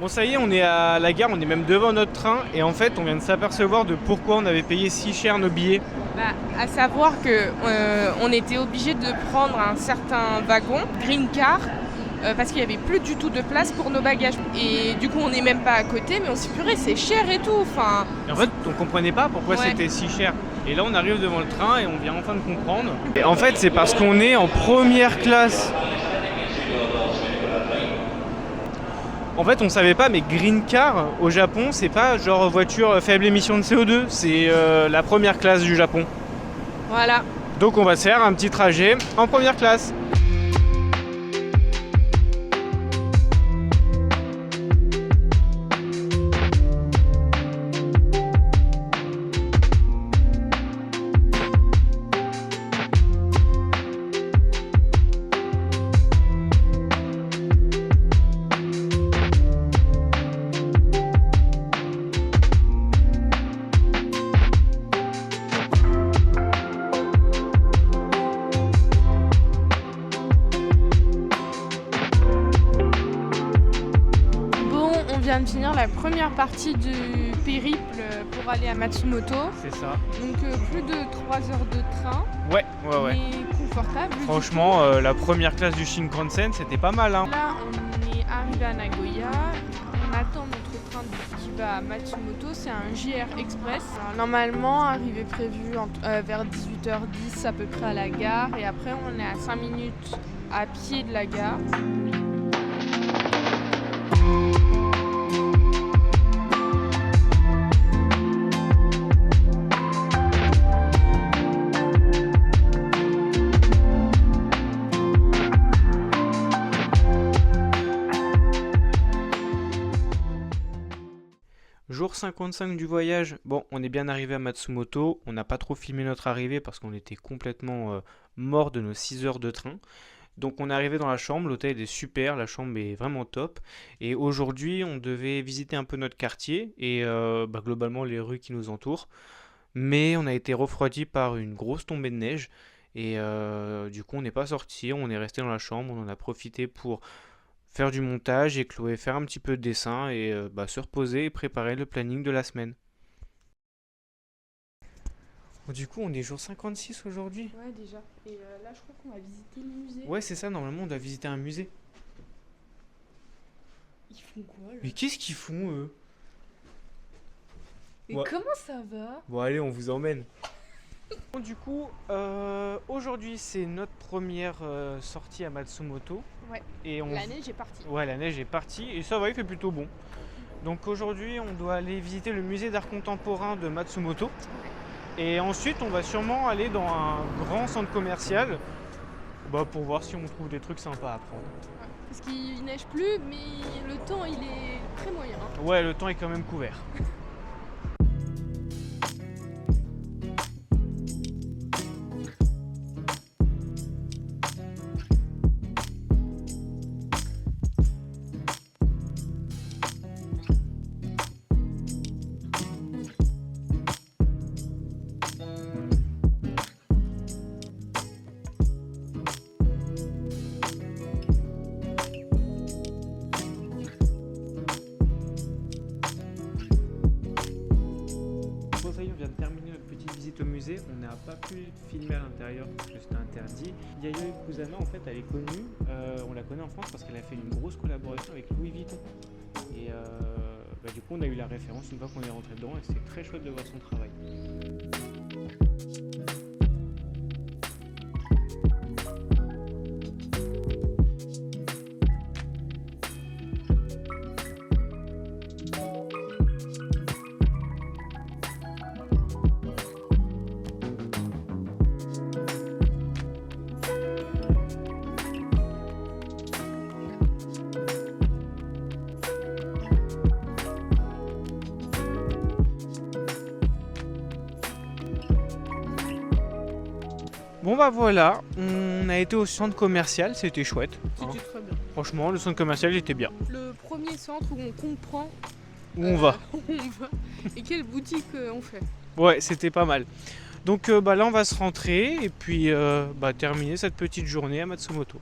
Bon ça y est, on est à la gare, on est même devant notre train et en fait on vient de s'apercevoir de pourquoi on avait payé si cher nos billets. À savoir que on était obligé de prendre un certain wagon, Green Car, parce qu'il n'y avait plus du tout de place pour nos bagages. Et du coup on n'est même pas à côté, mais on s'est puré, c'est cher et tout. Enfin, Et en fait on comprenait pas pourquoi c'était si cher. Et là on arrive devant le train et on vient enfin de comprendre. Et en fait c'est parce qu'on est en première classe. En fait, on savait pas, mais Green Car au Japon, c'est pas genre voiture faible émission de CO2, c'est la première classe du Japon. voilà. Donc on va se faire un petit trajet en première classe. On vient de finir la première partie du périple pour aller à Matsumoto. C'est ça. Donc plus de 3 heures de train. Ouais. Mais confortable. Franchement, la première classe du Shinkansen, c'était pas mal. Hein. Là, on est arrivé à Nagoya. On attend notre train qui va à Matsumoto. C'est un JR Express. Alors, normalement, arrivée prévue vers 18h10 à peu près à la gare. Et après, on est à 5 minutes à pied de la gare. Jour 55 du voyage, bon on est bien arrivé à Matsumoto, on n'a pas trop filmé notre arrivée parce qu'on était complètement mort de nos 6 heures de train. Donc on est arrivé dans la chambre, l'hôtel est super, la chambre est vraiment top. Et aujourd'hui on devait visiter un peu notre quartier et globalement les rues qui nous entourent. Mais on a été refroidi par une grosse tombée de neige et du coup on n'est pas sorti, on est resté dans la chambre, on en a profité pour faire du montage et Chloé faire un petit peu de dessin et se reposer et préparer le planning de la semaine. Bon, du coup, on est jour 56 aujourd'hui. Ouais, déjà. Et là, je crois qu'on va visiter le musée. Ouais, c'est ça, normalement, on doit visiter un musée. Ils font quoi, là? Mais qu'est-ce qu'ils font, eux? Et Ouais. comment ça va? Bon, allez, on vous emmène. Bon, du coup, aujourd'hui, c'est notre première sortie à Matsumoto. Ouais. Et La neige est partie. Ouais, la neige est partie et ça va, il fait plutôt bon. Donc aujourd'hui, on doit aller visiter le musée d'art contemporain de Matsumoto. Et ensuite, on va sûrement aller dans un grand centre commercial pour voir si on trouve des trucs sympas à prendre. Parce qu'il neige plus, mais le temps, il est très moyen. Hein. Ouais, le temps est quand même couvert. Ça y est, on vient de terminer notre petite visite au musée. On n'a pas pu filmer à l'intérieur parce que c'était interdit. Yayoi Kusama, en fait, elle est connue. On la connaît en France parce qu'elle a fait une grosse collaboration avec Louis Vuitton. Et du coup, on a eu la référence une fois qu'on est rentré dedans et c'était très chouette de voir son travail. Bon bah voilà, on a été au centre commercial, c'était chouette. Hein. C'était très bien. Franchement, le centre commercial était bien. Le premier centre où on comprend Où on va. où on va et quelle boutique on fait. Ouais, c'était pas mal. Donc là on va se rentrer et puis terminer cette petite journée à Matsumoto.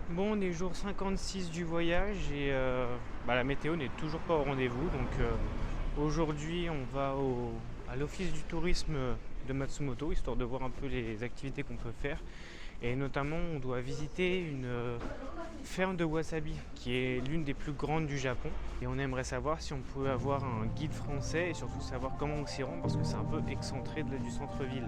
Bon, on est jour 56 du voyage et la météo n'est toujours pas au rendez-vous. Donc aujourd'hui on va à l'office du tourisme de Matsumoto, histoire de voir un peu les activités qu'on peut faire. Et notamment on doit visiter une ferme de wasabi qui est l'une des plus grandes du Japon. Et on aimerait savoir si on pouvait avoir un guide français et surtout savoir comment on s'y rend parce que c'est un peu excentré du centre-ville.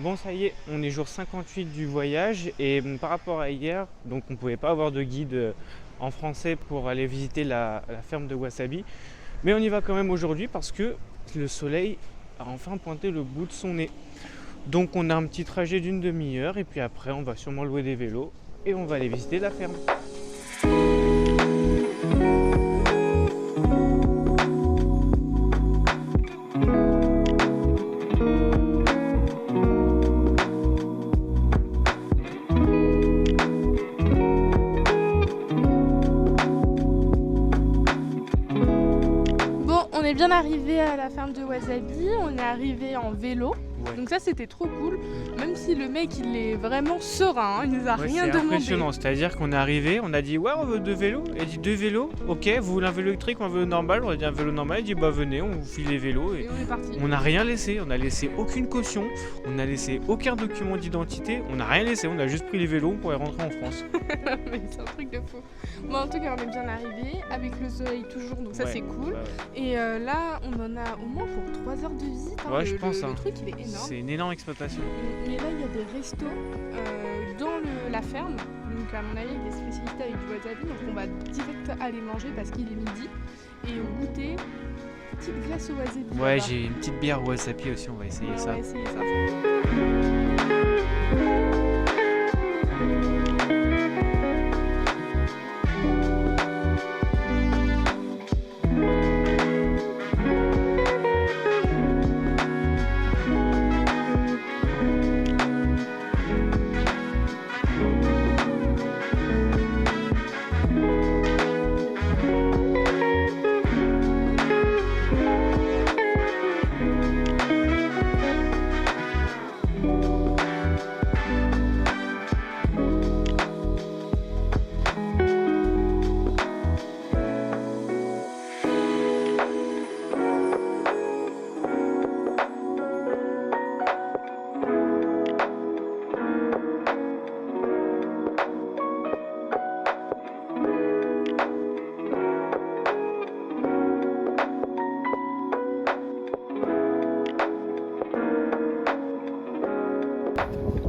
Bon, ça y est, on est jour 58 du voyage et par rapport à hier, donc on ne pouvait pas avoir de guide en français pour aller visiter la ferme de wasabi, mais on y va quand même aujourd'hui parce que le soleil a enfin pointé le bout de son nez. Donc on a un petit trajet d'une demi-heure et puis après on va sûrement louer des vélos et on va aller visiter la ferme. On est bien arrivé à la ferme de wasabi, on est arrivé en vélo, donc ça c'était trop cool, même si le mec il est vraiment serein, il nous a rien demandé. C'est impressionnant, c'est-à-dire qu'on est arrivé, on a dit ouais on veut 2 vélos, il a dit 2 vélos, ok vous voulez un vélo électrique ou un vélo normal, on a dit un vélo normal, il dit bah venez on vous file les vélos et on est parti. On n'a rien laissé, on n'a laissé aucune caution, on n'a laissé aucun document d'identité, on n'a rien laissé, on a juste pris les vélos pour y rentrer en France. Mais c'est un truc de fou. Bon, en tout cas on est bien arrivé, avec le soleil toujours, donc ça c'est cool. Et là on en a au moins pour 3 heures de visite, je pense. Le truc il est énorme. C'est une énorme exploitation. Mais là il y a des restos dans la ferme, donc à mon avis il y a des spécialités avec du wasabi, donc on va direct aller manger parce qu'il est midi. Et au goûter, petite glace au wasabi. Ouais, j'ai une petite bière au wasabi aussi, on va essayer ça. On va essayer ça.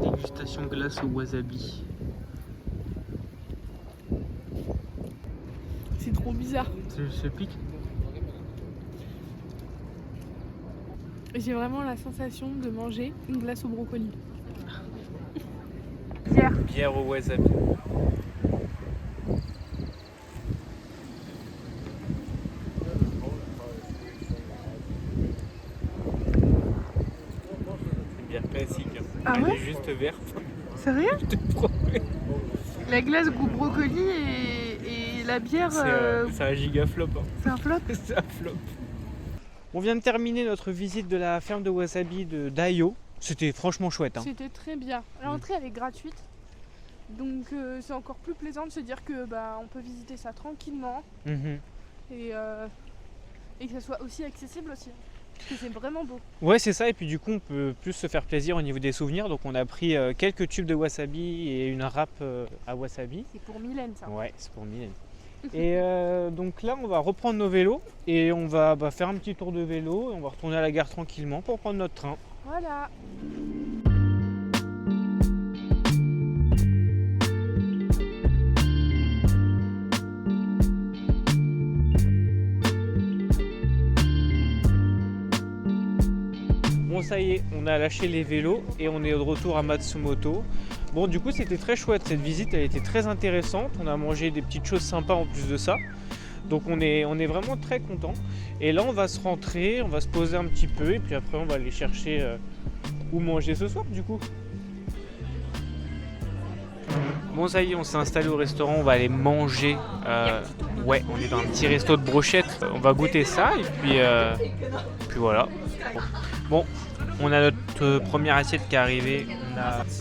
Dégustation glace au wasabi. C'est trop bizarre. Ça pique. J'ai vraiment la sensation de manger une glace au brocoli. Bière au wasabi. C'est une bière classique. Ah Elle ouais, est juste verte. sérieux? Je te promets. La glace goût brocoli et la bière... C'est un giga flop. Hein. C'est un flop. C'est un flop. On vient de terminer notre visite de la ferme de wasabi de Daiyo. C'était franchement chouette. Hein. C'était très bien. L'entrée elle est gratuite. Donc c'est encore plus plaisant de se dire que on peut visiter ça tranquillement et que ça soit aussi accessible aussi. Parce que c'est vraiment beau. Ouais, c'est ça, et puis du coup on peut plus se faire plaisir au niveau des souvenirs, donc on a pris quelques tubes de wasabi et une râpe à wasabi. C'est pour Mylène ça. Ouais, c'est pour Mylène. Et donc là on va reprendre nos vélos et on va faire un petit tour de vélo et on va retourner à la gare tranquillement pour prendre notre train. Voilà. Bon, ça y est, on a lâché les vélos et on est de retour à Matsumoto. Bon, du coup, c'était très chouette. Cette visite, elle était très intéressante. On a mangé des petites choses sympas en plus de ça. Donc, on est vraiment très content. Et là, on va se rentrer, on va se poser un petit peu et puis après, on va aller chercher où manger ce soir, du coup. Bon, ça y est, on s'est installé au restaurant. On va aller manger. Ouais, on est dans un petit resto de brochettes. On va goûter ça et puis voilà. Bon, on a notre première assiette qui est arrivée. On a des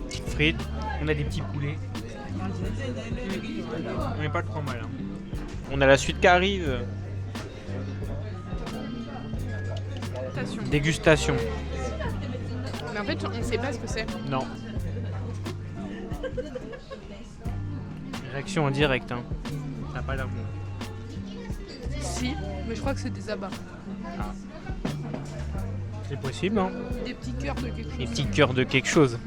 petites frites, on a des petits poulets. On n'est pas trop mal. Hein. On a la suite qui arrive. Dégustation. Mais en fait, on ne sait pas ce que c'est. Non. Réaction en direct. Hein. Ça n'a pas l'air bon. Si, mais je crois que c'est des abats. Ah. C'est possible, hein. Des petits cœurs de quelque chose. Des petits cœurs de quelque chose.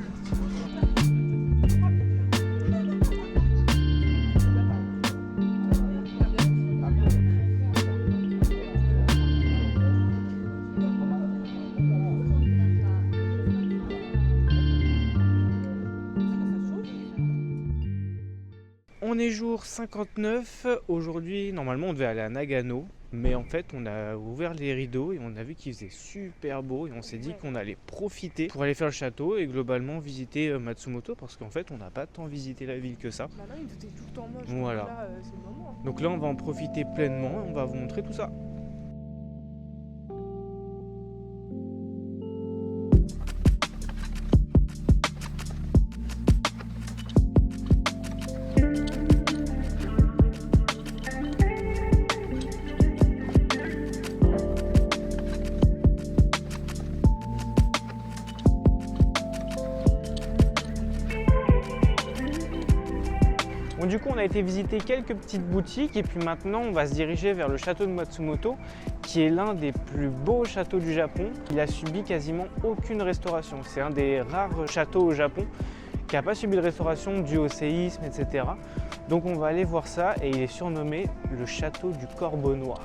On est jour 59. Aujourd'hui, normalement, on devait aller à Nagano. Mais en fait, on a ouvert les rideaux et on a vu qu'il faisait super beau. Et on s'est dit qu'on allait profiter pour aller faire le château et globalement visiter Matsumoto. Parce qu'en fait, on n'a pas tant visité la ville que ça. Bah non, il était tout le temps moche. Voilà. Là, c'est le moment. Donc là, on va en profiter pleinement et on va vous montrer tout ça. Bon, du coup, on a été visiter quelques petites boutiques et puis maintenant, on va se diriger vers le château de Matsumoto, qui est l'un des plus beaux châteaux du Japon. Il a subi quasiment aucune restauration. C'est un des rares châteaux au Japon qui n'a pas subi de restauration due au séisme, etc. Donc, on va aller voir ça et il est surnommé le château du Corbeau Noir.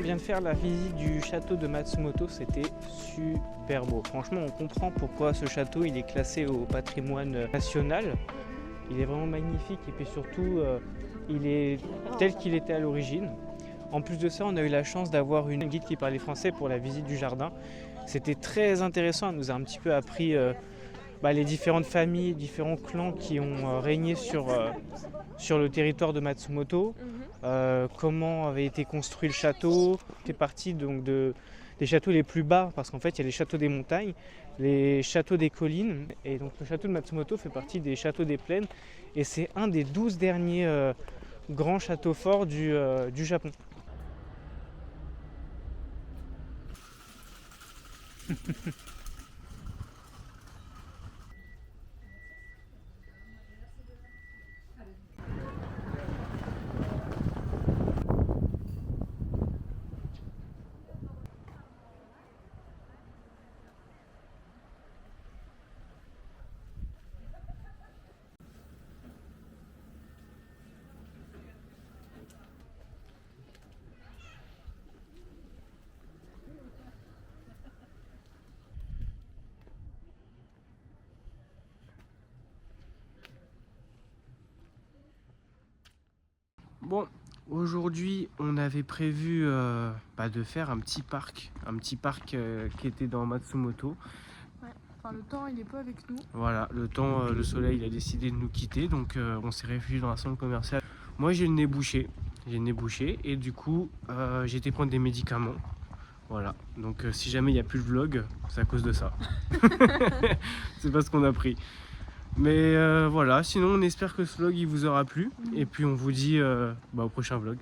De faire la visite du château de Matsumoto, c'était super beau. Franchement, on comprend pourquoi ce château il est classé au patrimoine national. Il est vraiment magnifique et puis surtout, il est tel qu'il était à l'origine. En plus de ça, on a eu la chance d'avoir une guide qui parlait français pour la visite du jardin. C'était très intéressant, elle nous a un petit peu appris les différentes familles, différents clans qui ont régné sur le territoire de Matsumoto. Comment avait été construit le château. C'est parti donc des châteaux les plus bas parce qu'en fait il y a les châteaux des montagnes, les châteaux des collines et donc le château de Matsumoto fait partie des châteaux des plaines et c'est un des 12 derniers grands châteaux forts du Japon. Aujourd'hui, on avait prévu de faire un petit parc qui était dans Matsumoto. Ouais. Enfin, le temps, il est pas avec nous. Voilà, le soleil il a décidé de nous quitter, donc on s'est réfugié dans un centre commercial. Moi, j'ai le nez bouché, et du coup, j'ai été prendre des médicaments. Voilà, donc si jamais il n'y a plus de vlog, c'est à cause de ça. C'est pas ce qu'on a pris. Mais voilà, sinon on espère que ce vlog il vous aura plu. Et puis on vous dit au prochain vlog.